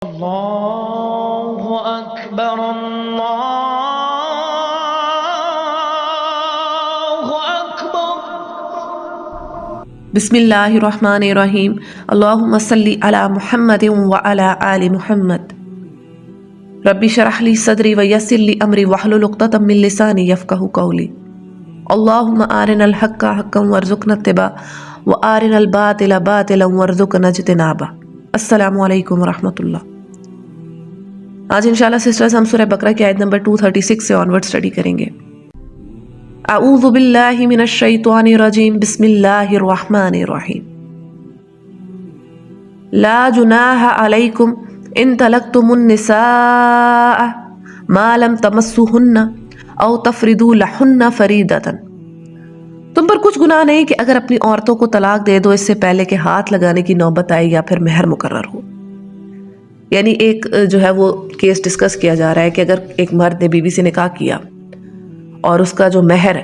اللہ اکبر اللہ اکبر۔ بسم اللہ الرحمن الرحیم۔ اللہم صلی علی محمد وعلی آل محمد۔ رب اشرح لی صدری ویسر لی امری واحلل عقدۃ من لسانی یفقہوا قولی۔ اللہم ارنا الحق حقا وارزقنا اتباعہ وارنا الباطل باطلا وارزقنا اجتنابہ۔ السلام علیکم ورحمۃ اللہ۔ آج انشاءاللہ سسٹرز ہم سورہ بقرہ کی آیت نمبر 236 سے آنورڈ اسٹڈی کریں گے۔ اعوذ باللہ من الشیطان الرجیم، بسم اللہ الرحمن الرحیم۔ لا جناح علیکم ان طلقتم النساء ما لم تمسوہن او تفردوا لہن فریدۃ۔ تم پر کچھ گناہ نہیں کہ اگر اپنی عورتوں کو طلاق دے دو اس سے پہلے کہ ہاتھ لگانے کی نوبت آئے یا پھر مہر مقرر ہو۔ یعنی ایک جو ہے وہ کیس ڈسکس کیا جا رہا ہے کہ اگر ایک مرد نے بیوی سے نکاح کیا اور اس کا جو مہر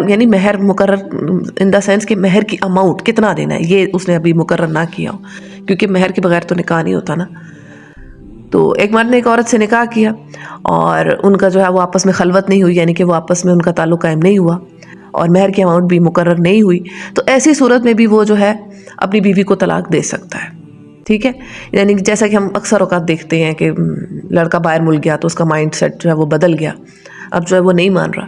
یعنی مہر مقرر ان دا سینس کہ مہر کی اماؤنٹ کتنا دینا ہے یہ اس نے ابھی مقرر نہ کیا ہو، کیونکہ مہر کے بغیر تو نکاح نہیں ہوتا نا۔ تو ایک مرد نے ایک عورت سے نکاح کیا اور ان کا جو ہے وہ آپس میں خلوت نہیں ہوئی، یعنی کہ وہ آپس میں ان کا تعلق قائم نہیں ہوا اور مہر کی اماؤنٹ بھی مقرر نہیں ہوئی، تو ایسی صورت میں بھی وہ جو ہے اپنی بیوی کو طلاق دے سکتا ہے، ٹھیک ہے۔ یعنی جیسا کہ ہم اکثر اوقات دیکھتے ہیں کہ لڑکا باہر ملک گیا تو اس کا مائنڈ سیٹ جو ہے وہ بدل گیا، اب جو ہے وہ نہیں مان رہا،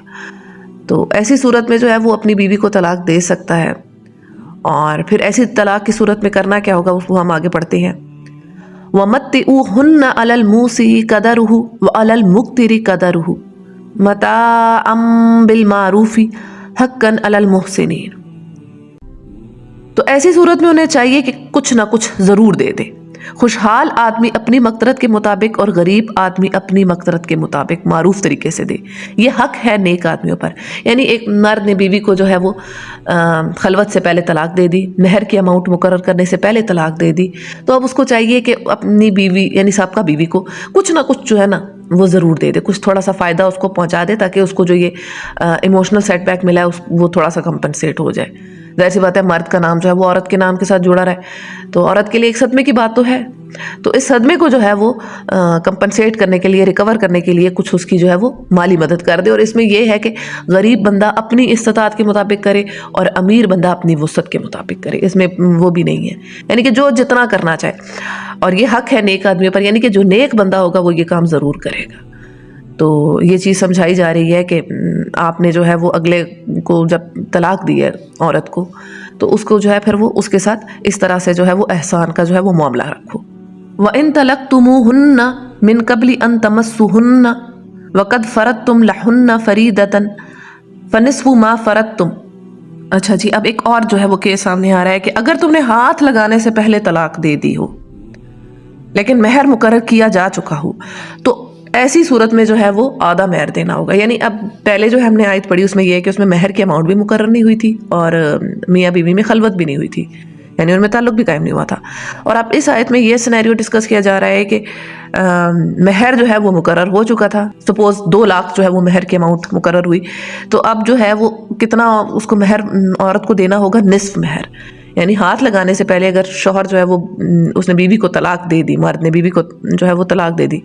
تو ایسی صورت میں جو ہے وہ اپنی بیوی کو طلاق دے سکتا ہے۔ اور پھر ایسی طلاق کی صورت میں کرنا کیا ہوگا اس کو ہم آگے پڑھتے ہیں۔ وَمَتِّعُوهُنَّ عَلَى الْمُوسِعِ قَدَرُهُ وَعَلَى الْمُقْتِرِ قَدَرُهُ مَتَاعًا بِالْمَعْرُوفِ حَقًّا عَلَى الْمُحْسِنِينَ۔ تو ایسی صورت میں انہیں چاہیے کہ کچھ نہ کچھ ضرور دے دے۔ خوشحال آدمی اپنی مقدرت کے مطابق اور غریب آدمی اپنی مقدرت کے مطابق معروف طریقے سے دے، یہ حق ہے نیک آدمیوں پر۔ یعنی ایک مرد نے بیوی کو جو ہے وہ خلوت سے پہلے طلاق دے دی، مہر کی اماؤنٹ مقرر کرنے سے پہلے طلاق دے دی، تو اب اس کو چاہیے کہ اپنی بیوی یعنی سابقہ بیوی کو کچھ نہ کچھ جو ہے نا وہ ضرور دے دے، کچھ تھوڑا سا فائدہ اس کو پہنچا دے تاکہ اس کو جو یہ ایموشنل سیٹ بیک ملا ہے وہ تھوڑا سا کمپنسیٹ ہو جائے۔ ظاہر سی بات ہے مرد کا نام جو ہے وہ عورت کے نام کے ساتھ جڑا رہا ہے، تو عورت کے لیے ایک صدمے کی بات تو ہے، تو اس صدمے کو جو ہے وہ کمپنسیٹ کرنے کے لیے، ریکور کرنے کے لیے کچھ اس کی جو ہے وہ مالی مدد کر دے۔ اور اس میں یہ ہے کہ غریب بندہ اپنی استطاعت کے مطابق کرے اور امیر بندہ اپنی وسعت کے مطابق کرے، اس میں وہ بھی نہیں ہے، یعنی کہ جو جتنا کرنا چاہے۔ اور یہ حق ہے نیک آدمیوں پر، یعنی کہ جو نیک بندہ ہوگا وہ یہ کام ضرور کرے گا۔ تو یہ چیز سمجھائی جا رہی ہے کہ آپ نے جو ہے وہ اگلے کو جب طلاق دی ہے عورت کو، تو اس کو جو ہے پھر وہ اس کے ساتھ اس طرح سے جو ہے وہ احسان کا جو ہے وہ معاملہ رکھو۔ وَإِن طَلَقْتُمُوهُنَّ مِن قَبْلِ أَن تَمَسُّوهُنَّ وَقَدْ فَرَضْتُمْ لَهُنَّ فَرِيضَةً فَنِصْفُ مَا فَرَضْتُمْ۔ اچھا جی، اب ایک اور جو ہے وہ کیس سامنے آ رہا ہے کہ اگر تم نے ہاتھ لگانے سے پہلے طلاق دے دی ہو لیکن مہر مقرر کیا جا چکا ہو، تو ایسی صورت میں جو ہے وہ آدھا مہر دینا ہوگا۔ یعنی اب پہلے جو ہم نے آیت پڑھی اس میں یہ ہے کہ اس میں مہر کی اماؤنٹ بھی مقرر نہیں ہوئی تھی اور میاں بیوی میں خلوت بھی نہیں ہوئی تھی، یعنی ان میں تعلق بھی قائم نہیں ہوا تھا۔ اور اب اس آیت میں یہ سینیریو ڈسکس کیا جا رہا ہے کہ مہر جو ہے وہ مقرر ہو چکا تھا، سپوز 2 لاکھ جو ہے وہ مہر کی اماؤنٹ مقرر ہوئی، تو اب جو ہے وہ کتنا اس کو مہر عورت کو دینا ہوگا؟ نصف مہر۔ یعنی ہاتھ لگانے سے پہلے اگر شوہر جو ہے وہ اس نے بیوی کو طلاق دے دی، مرد نے بیوی کو جو ہے وہ طلاق دے دی،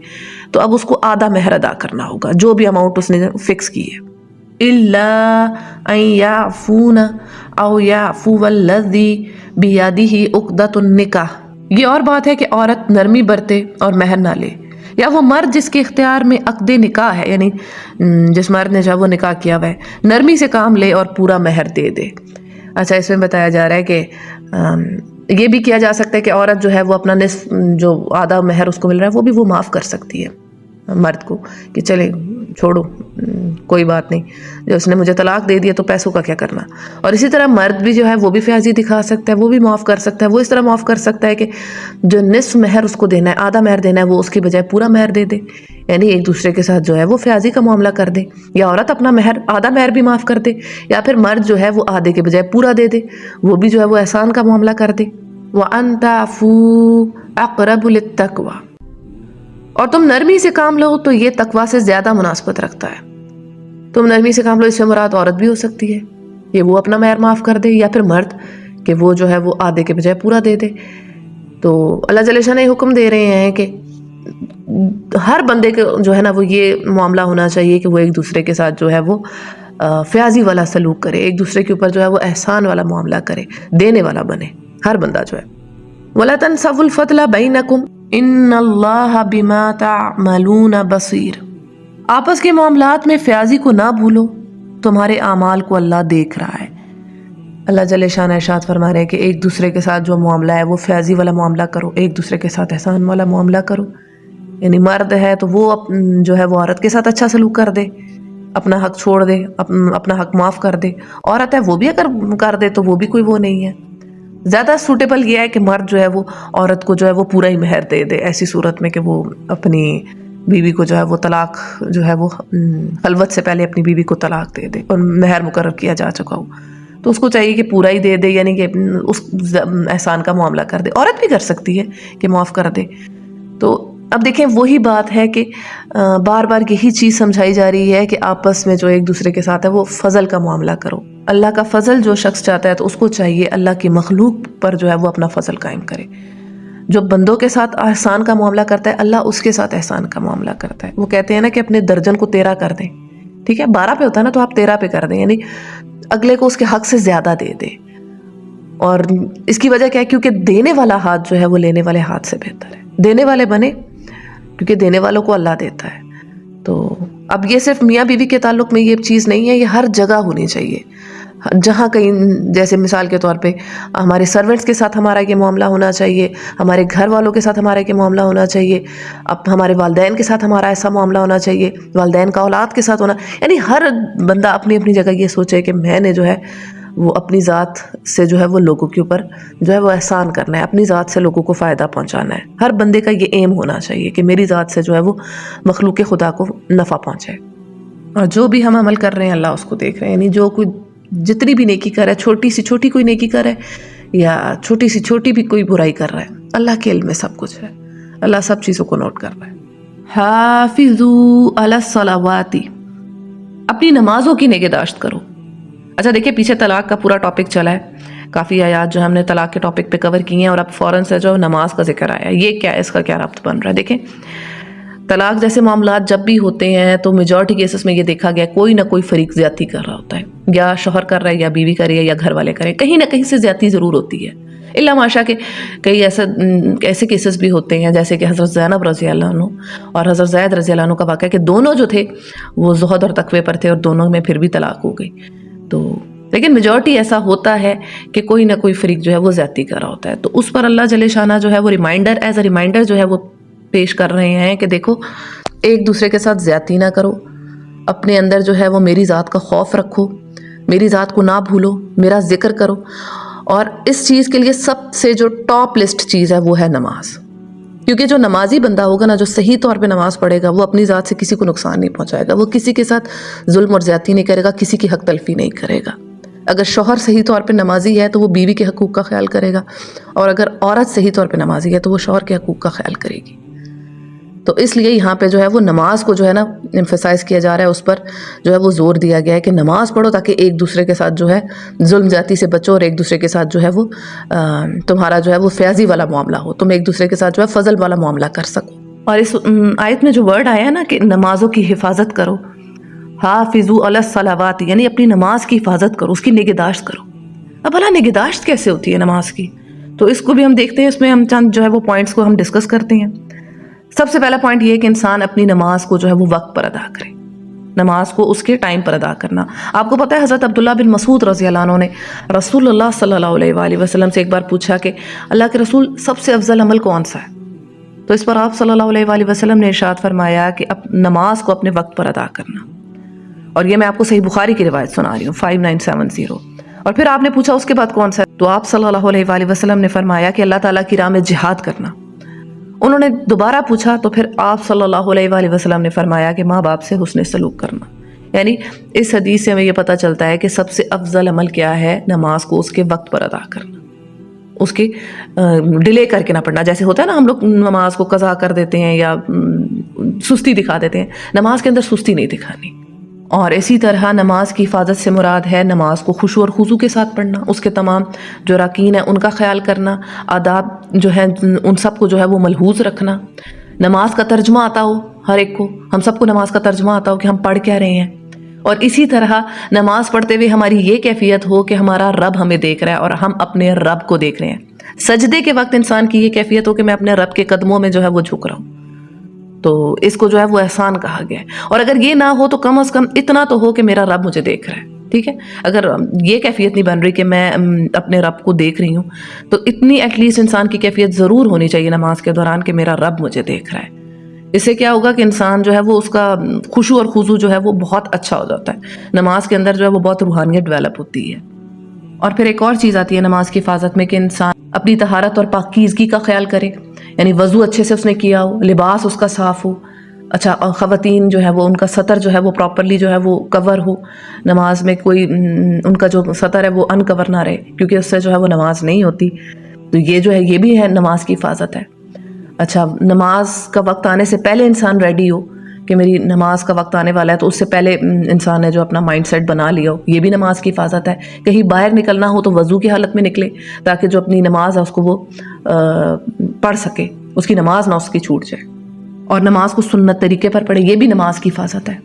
تو اب اس کو آدھا مہر ادا کرنا ہوگا، جو بھی اماؤنٹ اس نے فکس کی ہے۔ إِلَّا أَن يَعْفُونَ أَوْ يَعْفُوَ الَّذِي بِيَدِهِ عُقْدَةُ النِّكَاحِ۔ یہ اور بات ہے کہ عورت نرمی برتے اور مہر نہ لے، یا وہ مرد جس کے اختیار میں عقد نکاح ہے، یعنی جس مرد نے جو ہے وہ نکاح کیا ہوا ہے، نرمی سے کام لے اور پورا مہر دے دے۔ اچھا، اس میں بتایا جا رہا ہے کہ یہ بھی کیا جا سکتا ہے کہ عورت جو ہے وہ اپنا نصف جو آدھا مہر اس کو مل رہا ہے وہ بھی وہ معاف کر سکتی ہے مرد کو کہ چلے چھوڑو کوئی بات نہیں، جو اس نے مجھے طلاق دے دیا تو پیسوں کا کیا کرنا۔ اور اسی طرح مرد بھی جو ہے وہ بھی فیاضی دکھا سکتا ہے، وہ بھی معاف کر سکتا ہے، وہ اس طرح معاف کر سکتا ہے کہ جو نصف مہر اس کو دینا ہے، آدھا مہر دینا ہے، وہ اس کی بجائے پورا مہر دے دے، یعنی ایک دوسرے کے ساتھ جو ہے وہ فیاضی کا معاملہ کر دے، یا عورت اپنا مہر آدھا مہر بھی معاف کر دے، یا پھر مرد جو ہے وہ آدھے کے بجائے پورا دے دے، وہ بھی جو ہے وہ احسان کا معاملہ کر دے۔ وَأَن تَعْفُوا أَقْرَبُ لِلتَّقْوَىٰ۔ اور تم نرمی سے کام لو تو یہ تقویٰ سے زیادہ مناسبت رکھتا ہے۔ تم نرمی سے کام لو، اس سے مراد عورت بھی ہو سکتی ہے کہ وہ اپنا مہر معاف کر دے، یا پھر مرد کہ وہ جو ہے وہ آدھے کے بجائے پورا دے دے۔ تو اللہ جل شانہ حکم دے رہے ہیں کہ ہر بندے کے جو ہے نا وہ یہ معاملہ ہونا چاہیے کہ وہ ایک دوسرے کے ساتھ جو ہے وہ فیاضی والا سلوک کرے، ایک دوسرے کے اوپر جو ہے وہ احسان والا معاملہ کرے، دینے والا بنے ہر بندہ جو ہے۔ وَلَا تَنْسَوُا الْفَضْلَ بَيْنَكُمْ إِنَّ اللَّهَ بِمَا تَعْمَلُونَ بَصِيرٌ۔ آپس کے معاملات میں فیاضی کو نہ بھولو، تمہارے اعمال کو اللہ دیکھ رہا ہے۔ اللہ جل شان ارشاد فرما رہے ہیں کہ ایک دوسرے کے ساتھ جو معاملہ ہے وہ فیاضی والا معاملہ کرو، ایک دوسرے کے ساتھ احسان والا معاملہ کرو۔ یعنی مرد ہے تو وہ جو ہے وہ عورت کے ساتھ اچھا سلوک کر دے، اپنا حق چھوڑ دے، اپنا حق معاف کر دے۔ عورت ہے وہ بھی اگر کر دے تو وہ بھی کوئی وہ نہیں ہے۔ زیادہ سوٹیبل یہ ہے کہ مرد جو ہے وہ عورت کو جو ہے وہ پورا ہی مہر دے دے، ایسی صورت میں کہ وہ اپنی بیوی کو جو ہے وہ طلاق جو ہے وہ خلوت سے پہلے اپنی بیوی کو طلاق دے دے اور مہر مقرر کیا جا چکا ہو، تو اس کو چاہیے کہ پورا ہی دے دے، یعنی کہ اس احسان کا معاملہ کر دے۔ عورت بھی کر سکتی ہے کہ معاف کر دے۔ تو اب دیکھیں وہی بات ہے کہ بار بار یہی چیز سمجھائی جا رہی ہے کہ آپس میں جو ایک دوسرے کے ساتھ ہے وہ فضل کا معاملہ کرو۔ اللہ کا فضل جو شخص چاہتا ہے تو اس کو چاہیے اللہ کی مخلوق پر جو ہے وہ اپنا فضل قائم کرے۔ جو بندوں کے ساتھ احسان کا معاملہ کرتا ہے اللہ اس کے ساتھ احسان کا معاملہ کرتا ہے۔ وہ کہتے ہیں نا کہ اپنے درجن کو 13 کر دیں، ٹھیک ہے، 12 پہ ہوتا ہے نا تو آپ 13 پہ کر دیں، یعنی اگلے کو اس کے حق سے زیادہ دے دیں۔ اور اس کی وجہ کیا ہے؟ کیونکہ دینے والا ہاتھ جو ہے وہ لینے والے ہاتھ سے بہتر ہے۔ دینے والے بنے، کیونکہ دینے والوں کو اللہ دیتا ہے۔ تو اب یہ صرف میاں بیوی کے تعلق میں یہ چیز نہیں ہے، یہ ہر جگہ ہونی چاہیے۔ جہاں کہیں جیسے مثال کے طور پہ ہمارے سرونٹس کے ساتھ ہمارا یہ معاملہ ہونا چاہیے، ہمارے گھر والوں کے ساتھ ہمارا یہ معاملہ ہونا چاہیے، اب ہمارے والدین کے ساتھ ہمارا ایسا معاملہ ہونا چاہیے، والدین کا اولاد کے ساتھ ہونا، یعنی ہر بندہ اپنی اپنی جگہ یہ سوچے کہ میں نے جو ہے وہ اپنی ذات سے جو ہے وہ لوگوں کے اوپر جو ہے وہ احسان کرنا ہے، اپنی ذات سے لوگوں کو فائدہ پہنچانا ہے۔ ہر بندے کا یہ ایم ہونا چاہیے کہ میری ذات سے جو ہے وہ مخلوق خدا کو نفع پہنچے۔ اور جو بھی ہم عمل کر رہے ہیں اللہ اس کو دیکھ رہے ہیں، یعنی جو کوئی جتنی بھی نیکی کر رہا ہے، چھوٹی سی چھوٹی کوئی نیکی کر رہا ہے یا چھوٹی سی چھوٹی بھی کوئی برائی کر رہا ہے، اللہ کے علم میں سب کچھ ہے، اللہ سب چیزوں کو نوٹ کر رہا ہے۔ حافظوا علی الصلوات، اپنی نمازوں کی نگہداشت کرو۔ اچھا دیکھیں پیچھے طلاق کا پورا ٹاپک چلا ہے، کافی آیات جو ہم نے طلاق کے ٹاپک پہ کور کی ہیں، اور اب فوراً سے جو نماز کا ذکر آیا، یہ کیا ہے، اس کا کیا ربط بن رہا ہے؟ دیکھیں طلاق جیسے معاملات جب بھی ہوتے ہیں تو میجورٹی کیسز میں یہ دیکھا گیا کوئی نہ کوئی فریق زیادتی کر رہا ہوتا ہے، یا شوہر کر رہا ہے یا بیوی کر رہی ہے یا گھر والے کریں، کہیں نہ کہیں سے زیادتی ضرور ہوتی ہے۔ اللہ ماشاء کے کئی ایسے کیسز بھی ہوتے ہیں جیسے کہ حضرت زینب رضی اللہ عنہ اور حضرت زید رضی اللہ عنہ کا واقعہ کہ دونوں جو تھے وہ زہد اور تقوی پر تھے اور دونوں میں پھر بھی طلاق ہو گئی۔ تو لیکن میجورٹی ایسا ہوتا ہے کہ کوئی نہ کوئی فریق جو ہے وہ زیادتی کر رہا ہوتا ہے، تو اس پر اللہ جل شانہ جو ہے وہ ایز اے ریمائنڈر جو ہے وہ پیش کر رہے ہیں کہ دیکھو ایک دوسرے کے ساتھ زیادتی نہ کرو، اپنے اندر جو ہے وہ میری ذات کا خوف رکھو، میری ذات کو نہ بھولو، میرا ذکر کرو، اور اس چیز کے لیے سب سے جو ٹاپ لسٹ چیز ہے وہ ہے نماز، کیونکہ جو نمازی بندہ ہوگا نا، جو صحیح طور پہ نماز پڑھے گا، وہ اپنی ذات سے کسی کو نقصان نہیں پہنچائے گا، وہ کسی کے ساتھ ظلم اور زیادتی نہیں کرے گا، کسی کی حق تلفی نہیں کرے گا۔ اگر شوہر صحیح طور پہ نمازی ہے تو وہ بیوی کے حقوق کا خیال کرے گا، اور اگر عورت صحیح طور پہ نمازی ہے تو وہ شوہر کے حقوق کا خیال کرے گی۔ تو اس لیے یہاں پہ جو ہے وہ نماز کو جو ہے نا ایمفیسائز کیا جا رہا ہے، اس پر جو ہے وہ زور دیا گیا ہے کہ نماز پڑھو تاکہ ایک دوسرے کے ساتھ جو ہے ظلم زیادتی سے بچو، اور ایک دوسرے کے ساتھ جو ہے وہ تمہارا جو ہے وہ فیاضی والا معاملہ ہو، تم ایک دوسرے کے ساتھ جو ہے فضل والا معاملہ کر سکو۔ اور اس آیت میں جو ورڈ آیا ہے نا کہ نمازوں کی حفاظت کرو، حافظوا علی الصلوات، یعنی اپنی نماز کی حفاظت کرو، اس کی نگہداشت کرو۔ اب بھلا نگہداشت کیسے ہوتی ہے نماز کی؟ تو اس کو بھی ہم دیکھتے ہیں، اس میں ہم چند جو ہے وہ پوائنٹس کو ہم ڈسکس کرتے ہیں۔ سب سے پہلا پوائنٹ یہ ہے کہ انسان اپنی نماز کو جو ہے وہ وقت پر ادا کرے، نماز کو اس کے ٹائم پر ادا کرنا۔ آپ کو پتہ ہے حضرت عبداللہ بن مسعود رضی اللہ عنہ نے رسول اللہ صلی اللہ علیہ وآلہ وسلم سے ایک بار پوچھا کہ اللہ کے رسول سب سے افضل عمل کون سا ہے؟ تو اس پر آپ صلی اللہ علیہ وآلہ وسلم نے ارشاد فرمایا کہ نماز کو اپنے وقت پر ادا کرنا، اور یہ میں آپ کو صحیح بخاری کی روایت سنا رہی ہوں 5970۔ اور پھر آپ نے پوچھا اس کے بعد کون سا ہے؟ تو آپ صلی اللہ علیہ وآلہ وسلم نے فرمایا کہ اللہ تعالیٰ کی راہ میں جہاد کرنا۔ انہوں نے دوبارہ پوچھا تو پھر آپ صلی اللہ علیہ وآلہ وسلم نے فرمایا کہ ماں باپ سے حسن سلوک کرنا۔ یعنی اس حدیث سے ہمیں یہ پتہ چلتا ہے کہ سب سے افضل عمل کیا ہے؟ نماز کو اس کے وقت پر ادا کرنا، اس کے ڈیلے کر کے نہ پڑھنا۔ جیسے ہوتا ہے نا ہم لوگ نماز کو قضا کر دیتے ہیں یا سستی دکھا دیتے ہیں، نماز کے اندر سستی نہیں دکھانی۔ اور اسی طرح نماز کی حفاظت سے مراد ہے نماز کو خشوع اور خضوع کے ساتھ پڑھنا، اس کے تمام جو راکین ہیں ان کا خیال کرنا، آداب جو ہیں ان سب کو جو ہے وہ ملحوظ رکھنا، نماز کا ترجمہ آتا ہو ہر ایک کو، ہم سب کو نماز کا ترجمہ آتا ہو کہ ہم پڑھ کیا رہے ہیں، اور اسی طرح نماز پڑھتے ہوئے ہماری یہ کیفیت ہو کہ ہمارا رب ہمیں دیکھ رہا ہے اور ہم اپنے رب کو دیکھ رہے ہیں۔ سجدے کے وقت انسان کی یہ کیفیت ہو کہ میں اپنے رب کے قدموں میں جو ہے وہ جھک رہا ہوں، تو اس کو جو ہے وہ احسان کہا گیا ہے۔ اور اگر یہ نہ ہو تو کم از کم اتنا تو ہو کہ میرا رب مجھے دیکھ رہا ہے، ٹھیک ہے؟ اگر یہ کیفیت نہیں بن رہی کہ میں اپنے رب کو دیکھ رہی ہوں، تو اتنی ایٹ لیسٹ انسان کی کیفیت ضرور ہونی چاہیے نماز کے دوران کہ میرا رب مجھے دیکھ رہا ہے۔ اس سے کیا ہوگا کہ انسان جو ہے وہ اس کا خشوع اور خضوع جو ہے وہ بہت اچھا ہو جاتا ہے، نماز کے اندر جو ہے وہ بہت روحانیت ڈیولپ ہوتی ہے۔ اور پھر ایک اور چیز آتی ہے نماز کی حفاظت میں کہ انسان اپنی طہارت اور پاکیزگی کا خیال کرے، یعنی وضو اچھے سے اس نے کیا ہو، لباس اس کا صاف ہو، اچھا خواتین جو ہے وہ ان کا سطر جو ہے وہ پراپرلی جو ہے وہ کور ہو، نماز میں کوئی ان کا جو سطر ہے وہ ان کور نہ رہے، کیونکہ اس سے جو ہے وہ نماز نہیں ہوتی۔ تو یہ جو ہے یہ بھی ہے نماز کی حفاظت ہے۔ اچھا نماز کا وقت آنے سے پہلے انسان ریڈی ہو کہ میری نماز کا وقت آنے والا ہے، تو اس سے پہلے انسان نے جو اپنا مائنڈ سیٹ بنا لیا ہو، یہ بھی نماز کی حفاظت ہے۔ کہیں باہر نکلنا ہو تو وضو کی حالت میں نکلے تاکہ جو اپنی نماز ہے اس کو وہ پڑھ سکے، اس کی نماز نہ اس کی چھوٹ جائے، اور نماز کو سنت طریقے پر پڑھے، یہ بھی نماز کی حفاظت ہے۔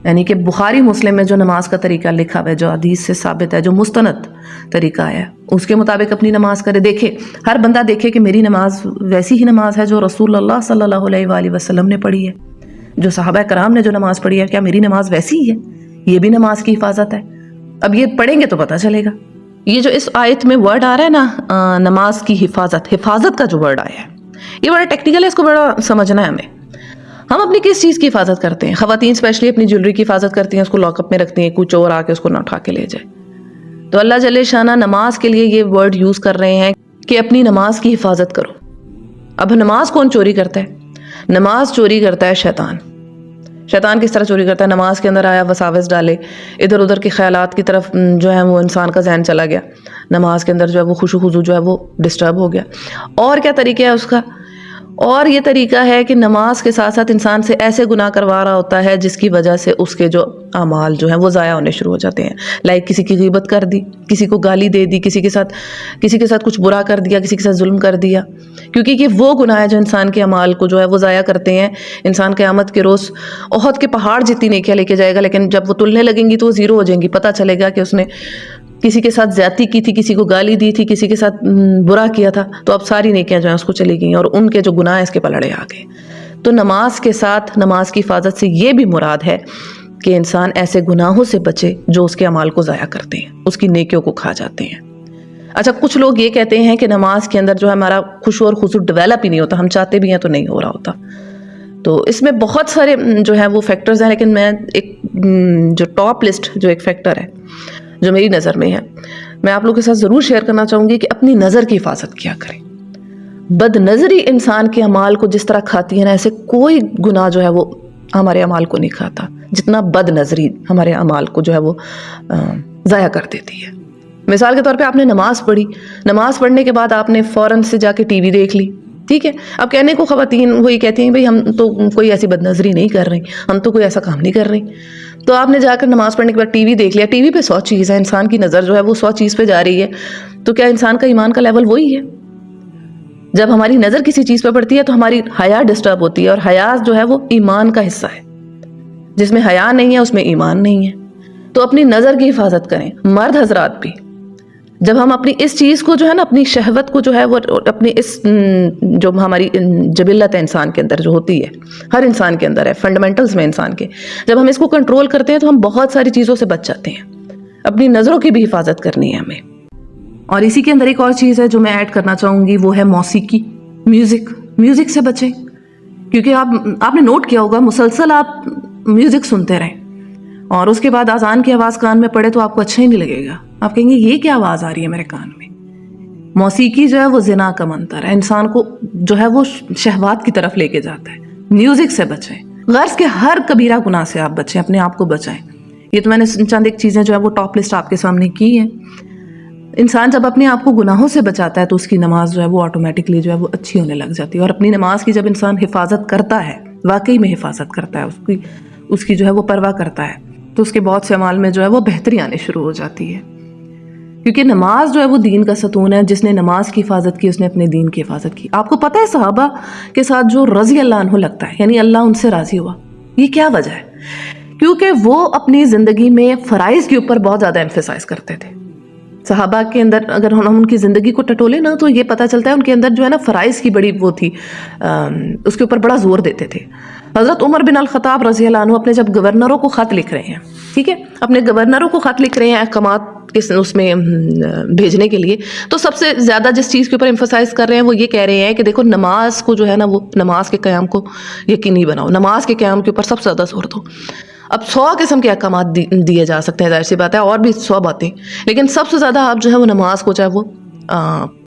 یعنی کہ بخاری مسلم میں جو نماز کا طریقہ لکھا ہوا ہے، جو حدیث سے ثابت ہے، جو مستند طریقہ ہے، اس کے مطابق اپنی نماز کرے۔ دیکھے ہر بندہ دیکھے کہ میری نماز ویسی ہی نماز ہے جو رسول اللہ صلی اللہ علیہ وآلہ وسلم نے پڑھی ہے، جو صحابہ کرام نے جو نماز پڑھی ہے، کیا میری نماز ویسی ہی ہے؟ یہ بھی نماز کی حفاظت ہے۔ اب یہ پڑھیں گے تو پتہ چلے گا۔ یہ جو اس آیت میں ورڈ آ رہا ہے نا، نماز کی حفاظت، حفاظت کا جو ورڈ آیا ہے یہ بڑا ٹیکنیکل ہے، اس کو بڑا سمجھنا ہے ہمیں۔ ہم اپنی کس چیز کی حفاظت کرتے ہیں؟ خواتین اسپیشلی اپنی جیولری کی حفاظت کرتی ہیں، اس کو لاک اپ میں رکھتی ہیں، کوئی چور آ کے اس کو نہ اٹھا کے لے جائے۔ تو اللہ جل شانہ نماز کے لیے یہ ورڈ یوز کر رہے ہیں کہ اپنی نماز کی حفاظت کرو۔ اب نماز کون چوری کرتا ہے؟ نماز چوری کرتا ہے شیطان۔ شیطان کس طرح چوری کرتا ہے؟ نماز کے اندر آیا، وساوس ڈالے، ادھر ادھر کے خیالات کی طرف جو ہے وہ انسان کا ذہن چلا گیا، نماز کے اندر جو ہے وہ خشوع خضوع جو ہے وہ ڈسٹرب ہو گیا۔ اور کیا طریقہ ہے اس کا؟ اور یہ طریقہ ہے کہ نماز کے ساتھ ساتھ انسان سے ایسے گناہ کروا رہا ہوتا ہے جس کی وجہ سے اس کے جو اعمال جو ہیں وہ ضائع ہونے شروع ہو جاتے ہیں۔ لائک کسی کی غیبت کر دی، کسی کو گالی دے دی، کسی کے ساتھ کچھ برا کر دیا، کسی کے ساتھ ظلم کر دیا، کیونکہ یہ وہ گناہ ہے جو انسان کے اعمال کو جو ہے وہ ضائع کرتے ہیں۔ انسان قیامت کے روز احد کے پہاڑ جتنی نیکیاں لے کے جائے گا، لیکن جب وہ تلنے لگیں گی تو وہ زیرو ہو جائیں گی۔ پتہ چلے گا کہ اس نے کسی کے ساتھ زیادتی کی تھی، کسی کو گالی دی تھی، کسی کے ساتھ برا کیا تھا، تو اب ساری نیکیاں جو ہیں اس کو چلی گئیں اور ان کے جو گناہ ہیں اس کے پلڑے آ گئے۔ تو نماز کے ساتھ نماز کی حفاظت سے یہ بھی مراد ہے کہ انسان ایسے گناہوں سے بچے جو اس کے اعمال کو ضائع کرتے ہیں، اس کی نیکیوں کو کھا جاتے ہیں۔ اچھا کچھ لوگ یہ کہتے ہیں کہ نماز کے اندر جو ہے ہمارا خشوع اور خضوع ڈیولپ ہی نہیں ہوتا، ہم چاہتے بھی ہیں تو نہیں ہو رہا ہوتا۔ تو اس میں بہت سارے جو ہیں وہ فیکٹرز ہیں، لیکن میں ایک جو ٹاپ لسٹ جو ایک فیکٹر ہے جو میری نظر میں ہے، میں آپ لوگوں کے ساتھ ضرور شیئر کرنا چاہوں گی کہ اپنی نظر کی حفاظت کیا کریں۔ بد نظری انسان کے اعمال کو جس طرح کھاتی ہے نا، ایسے کوئی گناہ جو ہے وہ ہمارے اعمال کو نہیں کھاتا جتنا بد نظری ہمارے اعمال کو جو ہے وہ ضائع کر دیتی ہے۔ مثال کے طور پہ آپ نے نماز پڑھی، نماز پڑھنے کے بعد آپ نے فوراً سے جا کے ٹی وی دیکھ لی، ٹھیک ہے؟ اب کہنے کو خواتین وہی کہتی ہیں بھئی ہم تو کوئی ایسی بد نظری نہیں کر رہی، ہم تو کوئی ایسا کام نہیں کر رہی۔ تو آپ نے جا کر نماز پڑھنے کے بعد ٹی وی دیکھ لیا، ٹی وی پہ 100 چیز ہے، انسان کی نظر جو ہے وہ 100 چیز پہ جا رہی ہے، تو کیا انسان کا ایمان کا لیول وہی ہے؟ جب ہماری نظر کسی چیز پہ پڑتی ہے تو ہماری حیا ڈسٹرب ہوتی ہے، اور حیا جو ہے وہ ایمان کا حصہ ہے۔ جس میں حیا نہیں ہے اس میں ایمان نہیں ہے۔ تو اپنی نظر کی حفاظت کریں، مرد حضرات بھی۔ جب ہم اپنی اس چیز کو جو ہے نا، اپنی شہوت کو جو ہے وہ اپنی اس جو ہماری جبلت ہے انسان کے اندر جو ہوتی ہے، ہر انسان کے اندر ہے، فنڈامنٹلز میں انسان کے، جب ہم اس کو کنٹرول کرتے ہیں تو ہم بہت ساری چیزوں سے بچ جاتے ہیں۔ اپنی نظروں کی بھی حفاظت کرنی ہے ہمیں۔ اور اسی کے اندر ایک اور چیز ہے جو میں ایڈ کرنا چاہوں گی، وہ ہے موسیقی، میوزک سے بچیں، کیونکہ آپ نے نوٹ کیا ہوگا مسلسل آپ میوزک سنتے رہیں اور اس کے بعد اذان کی آواز کان میں پڑے تو آپ کو اچھا ہی نہیں لگے گا، آپ کہیں گے یہ کیا آواز آ رہی ہے میرے کان میں۔ موسیقی جو ہے وہ زنا کا منتر ہے، انسان کو جو ہے وہ شہوات کی طرف لے کے جاتا ہے۔ میوزک سے بچیں، غرض کے ہر کبیرہ گناہ سے آپ بچیں، اپنے آپ کو بچائیں۔ یہ تو میں نے چند ایک چیزیں جو ہے وہ ٹاپ لسٹ آپ کے سامنے کی ہیں۔ انسان جب اپنے آپ کو گناہوں سے بچاتا ہے تو اس کی نماز جو ہے وہ آٹومیٹکلی جو ہے وہ اچھی ہونے لگ جاتی ہے، اور اپنی نماز کی جب انسان حفاظت کرتا ہے، واقعی میں حفاظت کرتا ہے، اس کی جو ہے وہ پرواہ کرتا ہے، تو اس کے بہت سے اعمال میں جو ہے وہ بہتری آنے شروع ہو جاتی ہے۔ کیونکہ نماز جو ہے وہ دین کا ستون ہے. جس نے نماز کی حفاظت کی اس نے اپنے دین کی حفاظت کی. آپ کو پتہ ہے صحابہ کے ساتھ جو رضی اللہ عنہ لگتا ہے یعنی اللہ ان سے راضی ہوا, یہ کیا وجہ ہے؟ کیونکہ وہ اپنی زندگی میں فرائض کے اوپر بہت زیادہ ایمفیسائز کرتے تھے. صحابہ کے اندر اگر ہم ان کی زندگی کو ٹٹولے نا تو یہ پتہ چلتا ہے ان کے اندر جو ہے نا فرائض کی بڑی وہ تھی, اس کے اوپر بڑا زور دیتے تھے. حضرت عمر بن الخطاب رضی اللہ عنہ اپنے جب گورنروں کو خط لکھ رہے ہیں, ٹھیک ہے, اپنے گورنروں کو خط لکھ رہے ہیں احکامات اس میں بھیجنے کے لیے, تو سب سے زیادہ جس چیز کے اوپر ایمفسائز کر رہے ہیں وہ یہ کہہ رہے ہیں کہ دیکھو نماز کو جو ہے نا وہ نماز کے قیام کو یقینی بناؤ, نماز کے قیام کے اوپر سب سے زیادہ زور دو. اب 100 قسم کے احکامات دیے جا سکتے ہیں, ظاہر سی بات ہے, اور بھی 100 باتیں, لیکن سب سے زیادہ آپ جو ہے وہ نماز کو جو ہے وہ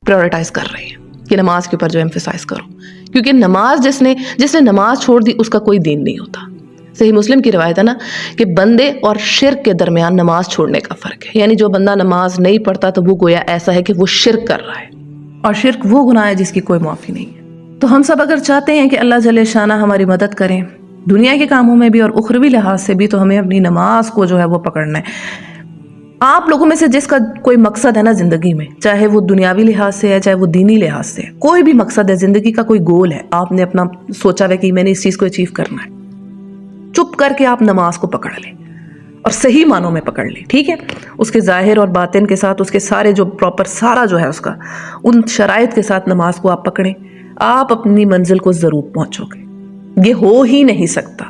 پریورٹائز کر رہے ہیں کہ نماز کے اوپر جو ایمفسائز کرو, کیونکہ نماز جس نے نماز چھوڑ دی اس کا کوئی دین نہیں ہوتا. صحیح مسلم کی روایت ہے نا کہ بندے اور شرک کے درمیان نماز چھوڑنے کا فرق ہے. یعنی جو بندہ نماز نہیں پڑھتا تو وہ گویا ایسا ہے کہ وہ شرک کر رہا ہے, اور شرک وہ گناہ ہے جس کی کوئی معافی نہیں ہے. تو ہم سب اگر چاہتے ہیں کہ اللہ جل شانہ ہماری مدد کریں دنیا کے کاموں میں بھی اور اخروی لحاظ سے بھی, تو ہمیں اپنی نماز کو جو ہے وہ پکڑنا ہے. آپ لوگوں میں سے جس کا کوئی مقصد ہے نا زندگی میں, چاہے وہ دنیاوی لحاظ سے ہے چاہے وہ دینی لحاظ سے ہے, کوئی بھی مقصد ہے زندگی کا, کوئی گول ہے, آپ نے اپنا سوچا ہے کہ میں نے اس چیز کو اچیو کرنا ہے, چپ کر کے آپ نماز کو پکڑ لیں اور صحیح معنوں میں پکڑ لیں, ٹھیک ہے, اس کے ظاہر اور باطن کے ساتھ, اس کے سارے جو پراپر سارا جو ہے اس کا ان شرائط کے ساتھ نماز کو آپ پکڑیں, آپ اپنی منزل کو ضرور پہنچو گے. یہ ہو ہی نہیں سکتا,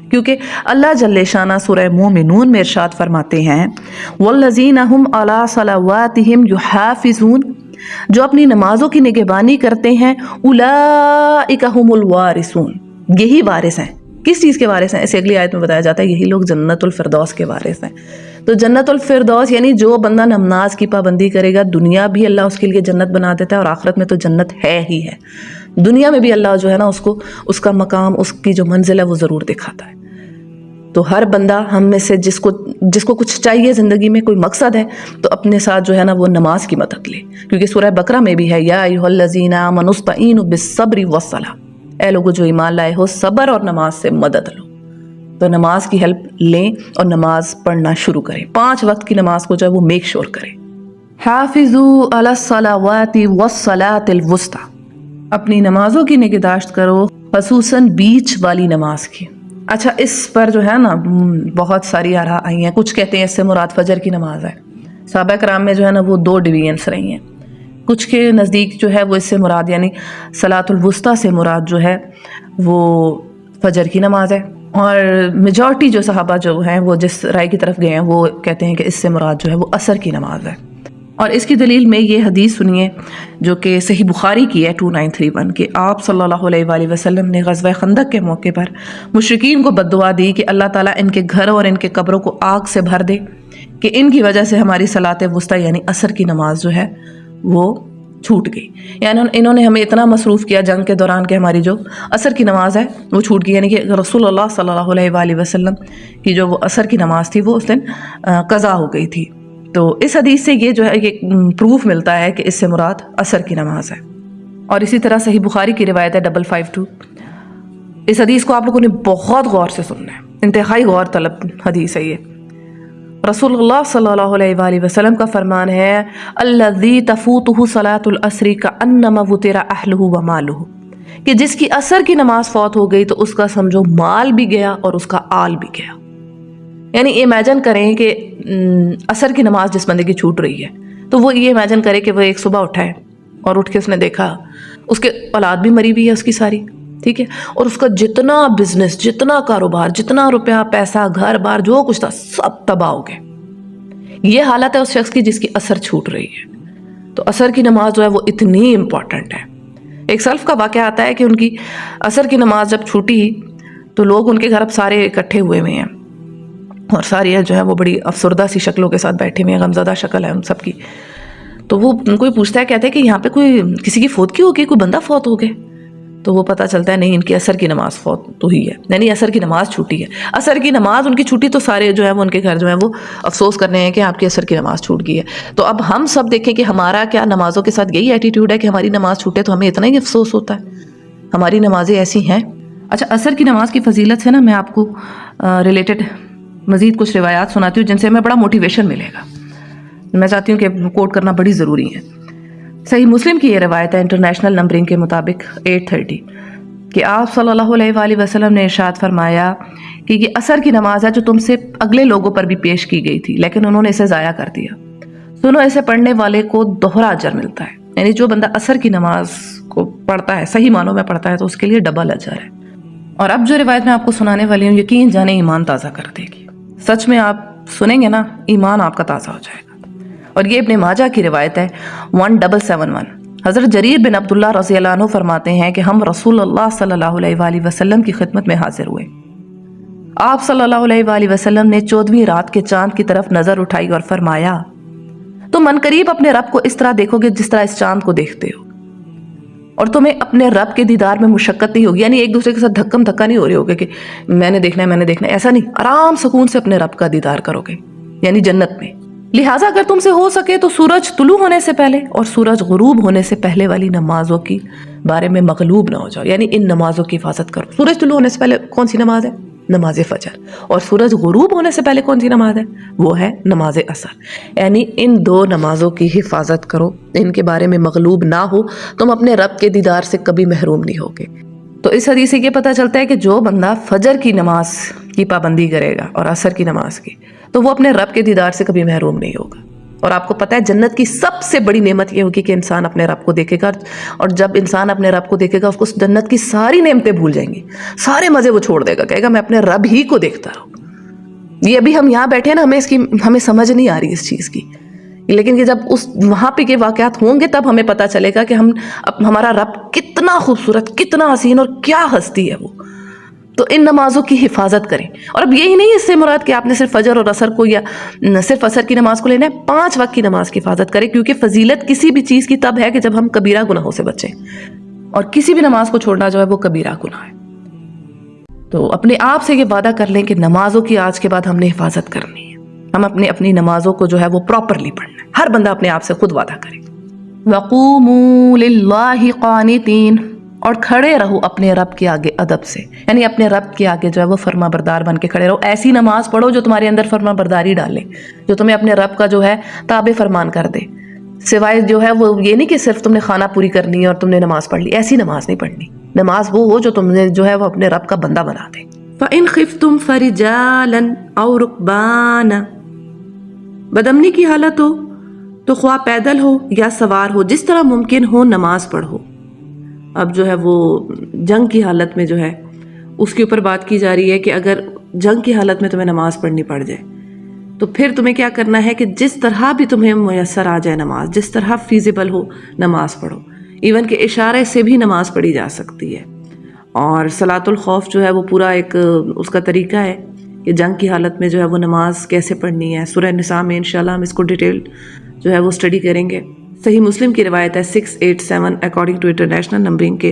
کیونکہ اللہ جل شانہ سورہ مومنون میں ارشاد فرماتے ہیں والذین هم علی صلواتہم یحافظون, جو اپنی نمازوں کی نگہبانی کرتے ہیں, اولئک هم الوارثون, یہی وارث ہیں. کس چیز کے وارث ہیں؟ اسے اگلی آیت میں بتایا جاتا ہے یہی لوگ جنت الفردوس کے وارث ہیں. تو جنت الفردوس یعنی جو بندہ نماز کی پابندی کرے گا دنیا بھی اللہ اس کے لیے جنت بنا دیتا ہے, اور آخرت میں تو جنت ہے ہی ہے. دنیا میں بھی اللہ جو ہے نا اس کو اس کا مقام, اس کی جو منزل ہے وہ ضرور دکھاتا ہے. تو ہر بندہ ہم میں سے جس کو کچھ چاہیے زندگی میں, کوئی مقصد ہے, تو اپنے ساتھ جو ہے نا وہ نماز کی مدد لے, کیونکہ سورہ بقرہ میں بھی ہے یا ایھا الذین آمنوا استعینوا بالصبر والصلاۃ, اے لوگو جو ایمان لائے ہو صبر اور نماز سے مدد لو. تو نماز کی ہیلپ لیں اور نماز پڑھنا شروع کریں. 5 وقت کی نماز کو جو ہے وہ میک شور کریں. حافظوا علی الصلوات والصلاۃ الوسطی, اپنی نمازوں کی نگہداشت کرو, خصوصاً بیچ والی نماز کی. اچھا, اس پر جو ہے نا بہت ساری آراء آئی ہیں. کچھ کہتے ہیں اس سے مراد فجر کی نماز ہے. صحابہ کرام میں جو ہے نا وہ 2 ڈویژنس رہی ہیں. کچھ کے نزدیک جو ہے وہ اس سے مراد یعنی صلاۃ الوسطی سے مراد جو ہے وہ فجر کی نماز ہے, اور میجورٹی جو صحابہ جو ہیں وہ جس رائے کی طرف گئے ہیں وہ کہتے ہیں کہ اس سے مراد جو ہے وہ عصر کی نماز ہے. اور اس کی دلیل میں یہ حدیث سنیے جو کہ صحیح بخاری کی ہے 2931 کہ آپ صلی اللہ علیہ وآلہ وسلم نے غزوہ خندق کے موقع پر مشرکین کو بد دعا دی کہ اللہ تعالیٰ ان کے گھروں اور ان کے قبروں کو آگ سے بھر دے کہ ان کی وجہ سے ہماری صلاۃ وسطی یعنی عصر کی نماز جو ہے وہ چھوٹ گئی. یعنی انہوں نے ہمیں اتنا مصروف کیا جنگ کے دوران کہ ہماری جو عصر کی نماز ہے وہ چھوٹ گئی, یعنی کہ رسول اللہ صلی اللہ علیہ وآلہ وسلم کی جو وہ عصر کی نماز تھی وہ اس دن قضا ہو گئی تھی. تو اس حدیث سے یہ جو ہے یہ پروف ملتا ہے کہ اس سے مراد عصر کی نماز ہے. اور اسی طرح صحیح بخاری کی روایت ہے 552. اس حدیث کو آپ لوگوں نے بہت غور سے سننا ہے, انتہائی غور طلب حدیث ہے یہ. رسول اللہ صلی اللہ علیہ وآلہ وسلم کا فرمان ہے الذی تفوتہ صلاۃ العصر کانما وطر اہلہ ومالہ, کہ جس کی عصر کی نماز فوت ہو گئی تو اس کا سمجھو مال بھی گیا اور اس کا آل بھی گیا. یعنی امیجن کریں کہ عصر کی نماز جس بندے کی چھوٹ رہی ہے تو وہ یہ امیجن کرے کہ وہ ایک صبح اٹھا ہے اور اٹھ کے اس نے دیکھا اس کے اولاد بھی مری ہوئی ہے اس کی ساری, ٹھیک ہے, اور اس کا جتنا بزنس, جتنا کاروبار, جتنا روپیہ پیسہ, گھر بار جو کچھ تھا سب تباہ ہو گئے. یہ حالت ہے اس شخص کی جس کی عصر چھوٹ رہی ہے. تو عصر کی نماز جو ہے وہ اتنی امپورٹنٹ ہے. ایک سلف کا واقعہ آتا ہے کہ ان کی عصر کی نماز جب چھوٹی تو لوگ ان کے گھر اب سارے اکٹھے ہوئے ہوئے ہیں اور ساری جو ہے وہ بڑی افسردہ سی شکلوں کے ساتھ بیٹھے ہوئے ہیں, غمزدہ شکل ہے ان سب کی. تو وہ کوئی پوچھتا ہے, کہتے ہیں کہ یہاں پہ کوئی کسی کی فوت کی ہوگی, کوئی بندہ فوت ہو گئے. تو وہ پتہ چلتا ہے نہیں, ان کی عصر کی نماز فوت تو ہی ہے, یعنی عصر کی نماز چھوٹی ہے. عصر کی نماز ان کی چھوٹی تو سارے جو ہے وہ ان کے گھر جو ہے وہ افسوس کرنے ہیں کہ آپ کی عصر کی نماز چھوٹ گئی ہے. تو اب ہم سب دیکھیں کہ ہمارا کیا نمازوں کے ساتھ یہی ایٹیٹیوڈ ہے کہ ہماری نماز چھوٹے تو ہمیں اتنا ہی افسوس ہوتا ہے. ہماری نمازیں ایسی ہیں. اچھا, عصر کی نماز کی فضیلت سے نا میں آپ کو ریلیٹڈ مزید کچھ روایات سناتی ہوں جن سے ہمیں بڑا موٹیویشن ملے گا. میں چاہتی ہوں کہ کوٹ کرنا بڑی ضروری ہے۔ صحیح مسلم کی یہ روایت ہے انٹرنیشنل نمبرنگ کے مطابق 830 کہ آپ صلی اللہ علیہ وآلہ وسلم نے ارشاد فرمایا کہ یہ عصر کی نماز ہے جو تم سے اگلے لوگوں پر بھی پیش کی گئی تھی لیکن انہوں نے اسے ضائع کر دیا، سنو اسے پڑھنے والے کو دوہرا اجر ملتا ہے۔ یعنی جو بندہ عصر کی نماز کو پڑھتا ہے، صحیح معنوں میں پڑھتا ہے، تو اس کے لیے ڈبل اجر ہے۔ اور اب جو روایت میں آپ کو سنانے والی ہوں، یقین جانے ایمان تازہ کر دے گی۔ سچ میں آپ سنیں گے نا، ایمان آپ کا تازہ ہو جائے گا۔ اور یہ ابن ماجہ کی روایت ہے 1771۔ حضرت جریر بن عبداللہ رضی اللہ عنہ فرماتے ہیں کہ ہم رسول اللہ صلی اللہ علیہ وآلہ وسلم کی خدمت میں حاضر ہوئے۔ آپ صلی اللہ علیہ وآلہ وسلم نے 14ویں رات کے چاند کی طرف نظر اٹھائی اور فرمایا، تم عنقریب اپنے رب کو اس طرح دیکھو گے جس طرح اس چاند کو دیکھتے ہو، اور تمہیں اپنے رب کے دیدار میں مشقت نہیں ہوگی۔ یعنی ایک دوسرے کے ساتھ دھکم دھکا نہیں ہو رہے ہوگے کہ میں نے دیکھنا ہے میں نے دیکھنا ہے، ایسا نہیں، آرام سکون سے اپنے رب کا دیدار کرو گے، یعنی جنت میں۔ لہٰذا اگر تم سے ہو سکے تو سورج طلوع ہونے سے پہلے اور سورج غروب ہونے سے پہلے والی نمازوں کی بارے میں مغلوب نہ ہو جاؤ، یعنی ان نمازوں کی حفاظت کرو۔ سورج طلوع ہونے سے پہلے کون سی نماز ہے؟ نماز فجر۔ اور سورج غروب ہونے سے پہلے کون سی نماز ہے؟ وہ ہے نماز عصر۔ یعنی ان دو نمازوں کی حفاظت کرو، ان کے بارے میں مغلوب نہ ہو، تم اپنے رب کے دیدار سے کبھی محروم نہیں ہوگے۔ تو اس حدیث سے یہ پتہ چلتا ہے کہ جو بندہ فجر کی نماز کی پابندی کرے گا اور عصر کی نماز کی، تو وہ اپنے رب کے دیدار سے کبھی محروم نہیں ہوگا۔ اور آپ کو پتہ ہے جنت کی سب سے بڑی نعمت یہ ہوگی کہ انسان اپنے رب کو دیکھے گا، اور جب انسان اپنے رب کو دیکھے گا اس کو جنت کی ساری نعمتیں بھول جائیں گی، سارے مزے وہ چھوڑ دے گا، کہے گا میں اپنے رب ہی کو دیکھتا رہوں۔ یہ ابھی ہم یہاں بیٹھے نا، ہمیں سمجھ نہیں آ رہی اس چیز کی، لیکن کہ جب وہاں پہ کے واقعات ہوں گے تب ہمیں پتہ چلے گا کہ ہمارا رب کتنا خوبصورت، کتنا حسین اور کیا ہستی ہے وہ۔ تو ان نمازوں کی حفاظت کریں۔ اور اب یہی نہیں اس سے مراد کہ آپ نے صرف فجر اور عصر کو یا صرف عصر کی نماز کو لینا ہے، 5 وقت کی نماز کی حفاظت کریں، کیونکہ فضیلت کسی بھی چیز کی تب ہے کہ جب ہم کبیرہ گناہوں سے بچیں، اور کسی بھی نماز کو چھوڑنا جو ہے وہ کبیرہ گناہ ہے۔ تو اپنے آپ سے یہ وعدہ کر لیں کہ نمازوں کی آج کے بعد ہم نے حفاظت کرنی ہے، ہم اپنی نمازوں کو جو ہے وہ پراپرلی پڑھنا ہے۔ ہر بندہ اپنے آپ سے خود وعدہ کرے۔ وَقُومُوا لِلَّهِ قَانِتِينَ، اور کھڑے رہو اپنے رب کے آگے ادب سے، یعنی اپنے رب کے آگے جو ہے وہ فرما بردار بن کے کھڑے رہو۔ ایسی نماز پڑھو جو تمہارے اندر فرما برداری ڈالے، جو تمہیں اپنے رب کا جو ہے تابع فرمان کر دے، سوائے جو ہے وہ یہ نہیں کہ صرف تم نے خانہ پوری کرنی ہے اور تم نے نماز پڑھ لی، ایسی نماز نہیں پڑھنی۔ نماز وہ ہو جو تم نے جو ہے وہ اپنے رب کا بندہ بنا دے۔ فَإِنْ خِفْتُمْ فَرِجَالًا أَوْ رُكْبَانًا، بدامنی کی حالت ہو تو خواہ پیدل ہو یا سوار ہو، جس طرح ممکن ہو نماز پڑھو۔ اب جو ہے وہ جنگ کی حالت میں جو ہے اس کے اوپر بات کی جا رہی ہے کہ اگر جنگ کی حالت میں تمہیں نماز پڑھنی پڑ جائے تو پھر تمہیں کیا کرنا ہے کہ جس طرح بھی تمہیں میسر آ جائے نماز، جس طرح فیزیبل ہو نماز پڑھو۔ ایون کہ اشارے سے بھی نماز پڑھی جا سکتی ہے۔ اور صلاۃ الخوف جو ہے وہ پورا ایک اس کا طریقہ ہے کہ جنگ کی حالت میں جو ہے وہ نماز کیسے پڑھنی ہے۔ سورہ نساء میں انشاءاللہ ہم اس کو ڈیٹیل جو ہے وہ اسٹڈی کریں گے۔ صحیح مسلم کی روایت ہے 687 اکارڈنگ ٹو انٹرنیشنل نمبرنگ کے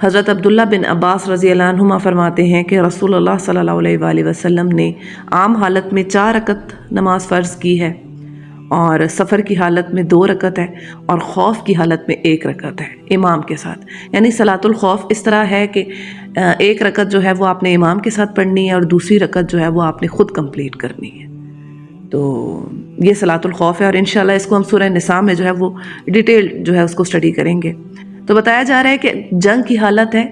حضرت عبداللہ بن عباس رضی اللہ عنہما فرماتے ہیں کہ رسول اللہ صلی اللہ علیہ وآلہ وسلم نے عام حالت میں 4 رکعت نماز فرض کی ہے، اور سفر کی حالت میں 2 رکعت ہے، اور خوف کی حالت میں 1 رکعت ہے امام کے ساتھ۔ یعنی صلاۃ الخوف اس طرح ہے کہ 1 رکعت جو ہے وہ آپ نے امام کے ساتھ پڑھنی ہے، اور دوسری رکعت جو ہے وہ آپ نے خود کمپلیٹ کرنی ہے۔ تو یہ صلاۃ الخوف ہے، اور انشاءاللہ اس کو ہم سورہ نساء میں جو ہے وہ ڈیٹیل جو ہے اس کو اسٹڈی کریں گے۔ تو بتایا جا رہا ہے کہ جنگ کی حالت ہے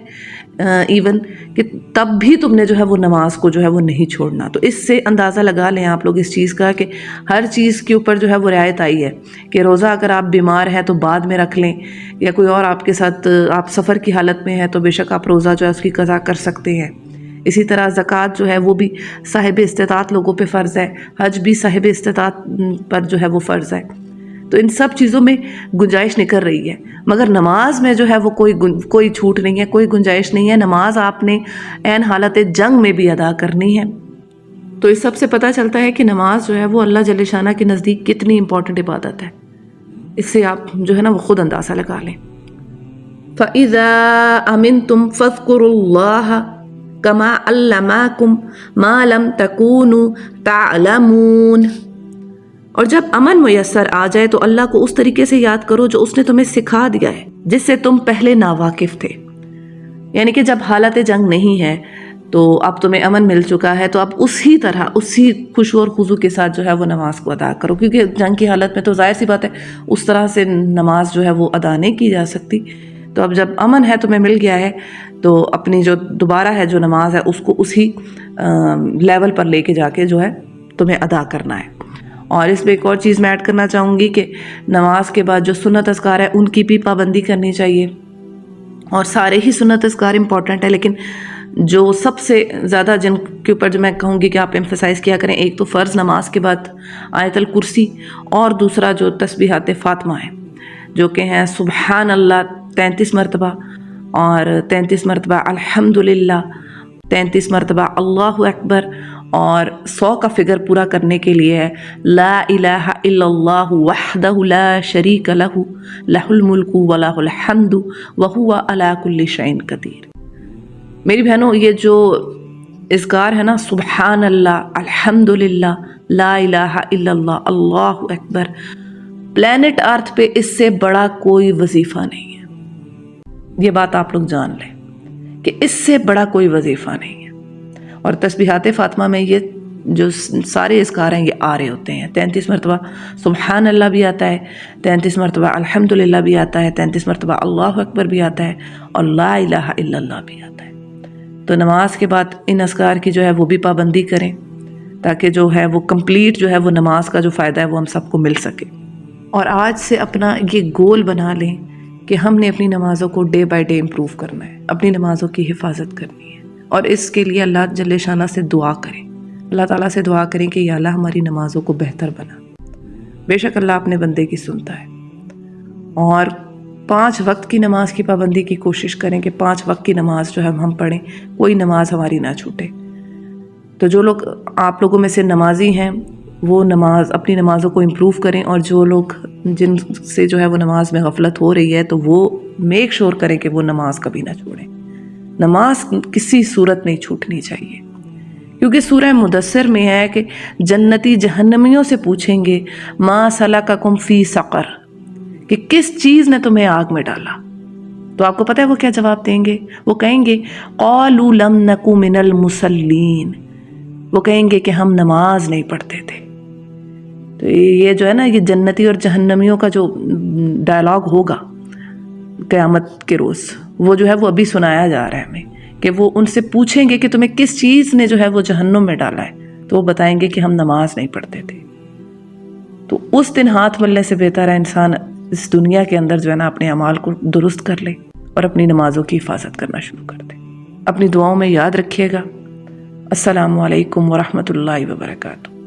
ایون کہ تب بھی تم نے جو ہے وہ نماز کو جو ہے وہ نہیں چھوڑنا۔ تو اس سے اندازہ لگا لیں آپ لوگ اس چیز کا کہ ہر چیز کے اوپر جو ہے وہ رعایت آئی ہے کہ روزہ اگر آپ بیمار ہیں تو بعد میں رکھ لیں، یا کوئی اور آپ کے ساتھ آپ سفر کی حالت میں ہیں تو بے شک آپ روزہ جو ہے اس کی قضا کر سکتے ہیں۔ اسی طرح زکوٰۃ جو ہے وہ بھی صاحب استطاعت لوگوں پہ فرض ہے، حج بھی صاحب استطاعت پر جو ہے وہ فرض ہے۔ تو ان سب چیزوں میں گنجائش نکل رہی ہے، مگر نماز میں جو ہے وہ کوئی چھوٹ نہیں ہے، کوئی گنجائش نہیں ہے۔ نماز آپ نے عین حالت جنگ میں بھی ادا کرنی ہے۔ تو اس سب سے پتہ چلتا ہے کہ نماز جو ہے وہ اللہ جل شانہ کے نزدیک کتنی امپورٹنٹ عبادت ہے۔ اس سے آپ جو ہے نا وہ خود اندازہ لگا لیں۔ فَإِذَا أَمِنْتُمْ فَاذْكُرُوا اللَّهَ كَمَا عَلَّمَكُمْ مَا لَمْ تَكُونُوا تَعْلَمُونَ، اور جب امن میسر آ جائے تو اللہ کو اس طریقے سے یاد کرو جو اس نے تمہیں سکھا دیا ہے، جس سے تم پہلے ناواقف تھے۔ یعنی کہ جب حالت جنگ نہیں ہے تو اب تمہیں امن مل چکا ہے تو اب اسی طرح اسی خشوع اور خضوع کے ساتھ جو ہے وہ نماز کو ادا کرو، کیونکہ جنگ کی حالت میں تو ظاہر سی بات ہے اس طرح سے نماز جو ہے وہ ادا نہیں کی جا سکتی۔ تو اب جب امن ہے تمہیں مل گیا ہے تو اپنی جو دوبارہ ہے جو نماز ہے اس کو اسی لیول پر لے کے جا کے جو ہے تمہیں ادا کرنا ہے۔ اور اس میں ایک اور چیز میں ایڈ کرنا چاہوں گی کہ نماز کے بعد جو سنت اذکار ہے ان کی بھی پابندی کرنی چاہیے، اور سارے ہی سنت اذکار امپورٹنٹ ہے، لیکن جو سب سے زیادہ جن کے اوپر جو میں کہوں گی کہ آپ ایمفسائز کیا کریں، ایک تو فرض نماز کے بعد آیت الکرسی، اور دوسرا جو تسبیحات فاطمہ ہیں جو کہ ہیں سبحان اللہ 33 مرتبہ، اور 33 مرتبہ الحمدللہ، 33 مرتبہ اللہ اکبر، اور 100 کا فگر پورا کرنے کے لیے ہے لا الہ الا اللہ وحدہ لا شریک لہ لہ الملک ولہ الحمد وہو علی کل شیء قدیر۔ میری بہنوں، یہ جو اذکار ہے نا، سبحان اللہ، الحمدللہ، لا الہ الا اللہ، اللہ اکبر، پلانٹ ارتھ پہ اس سے بڑا کوئی وظیفہ نہیں ہے۔ یہ بات آپ لوگ جان لیں کہ اس سے بڑا کوئی وظیفہ نہیں ہے۔ اور تسبیحات فاطمہ میں یہ جو سارے اذکار ہیں یہ آ رہے ہوتے ہیں، 33 مرتبہ سبحان اللہ بھی آتا ہے، 33 مرتبہ الحمدللہ بھی آتا ہے، 33 مرتبہ اللہ اکبر بھی آتا ہے، اور لا الہ الا اللہ بھی آتا ہے۔ تو نماز کے بعد ان اذکار کی جو ہے وہ بھی پابندی کریں، تاکہ جو ہے وہ کمپلیٹ جو ہے وہ نماز کا جو فائدہ ہے وہ ہم سب کو مل سکے۔ اور آج سے اپنا یہ گول بنا لیں کہ ہم نے اپنی نمازوں کو ڈے بائی ڈے امپروو کرنا ہے، اپنی نمازوں کی حفاظت کرنی ہے، اور اس کے لیے اللہ جل شانہ سے دعا کریں، اللہ تعالیٰ سے دعا کریں کہ یا اللہ ہماری نمازوں کو بہتر بنا۔ بے شک اللہ اپنے بندے کی سنتا ہے۔ اور 5 وقت کی نماز کی پابندی کی کوشش کریں کہ 5 وقت کی نماز جو ہے ہم پڑھیں، کوئی نماز ہماری نہ چھوٹے۔ تو جو لوگ آپ لوگوں میں سے نمازی ہیں وہ اپنی نمازوں کو امپروو کریں، اور جو لوگ جن سے جو ہے وہ نماز میں غفلت ہو رہی ہے تو وہ میک شور کریں کہ وہ نماز کبھی نہ چھوڑیں۔ نماز کسی صورت نہیں چھوٹنی چاہیے، کیونکہ سورہ مدثر میں ہے کہ جنتی جہنمیوں سے پوچھیں گے ما سلککم فی سقر، کہ کس چیز نے تمہیں آگ میں ڈالا؟ تو آپ کو پتہ ہے وہ کیا جواب دیں گے؟ وہ کہیں گے قالوا لم نک من المصلین، وہ کہیں گے کہ ہم نماز نہیں پڑھتے تھے۔ تو یہ جو ہے نا، یہ جنتی اور جہنمیوں کا جو ڈائلاگ ہوگا قیامت کے روز، وہ جو ہے وہ ابھی سنایا جا رہا ہے ہمیں، کہ وہ ان سے پوچھیں گے کہ تمہیں کس چیز نے جو ہے وہ جہنم میں ڈالا ہے، تو وہ بتائیں گے کہ ہم نماز نہیں پڑھتے تھے۔ تو اس دن ہاتھ ملنے سے بہتر ہے انسان اس دنیا کے اندر جو ہے نا اپنے اعمال کو درست کر لے اور اپنی نمازوں کی حفاظت کرنا شروع کر دے۔ اپنی دعاؤں میں یاد رکھیے گا۔ السلام علیکم ورحمۃ اللہ وبرکاتہ۔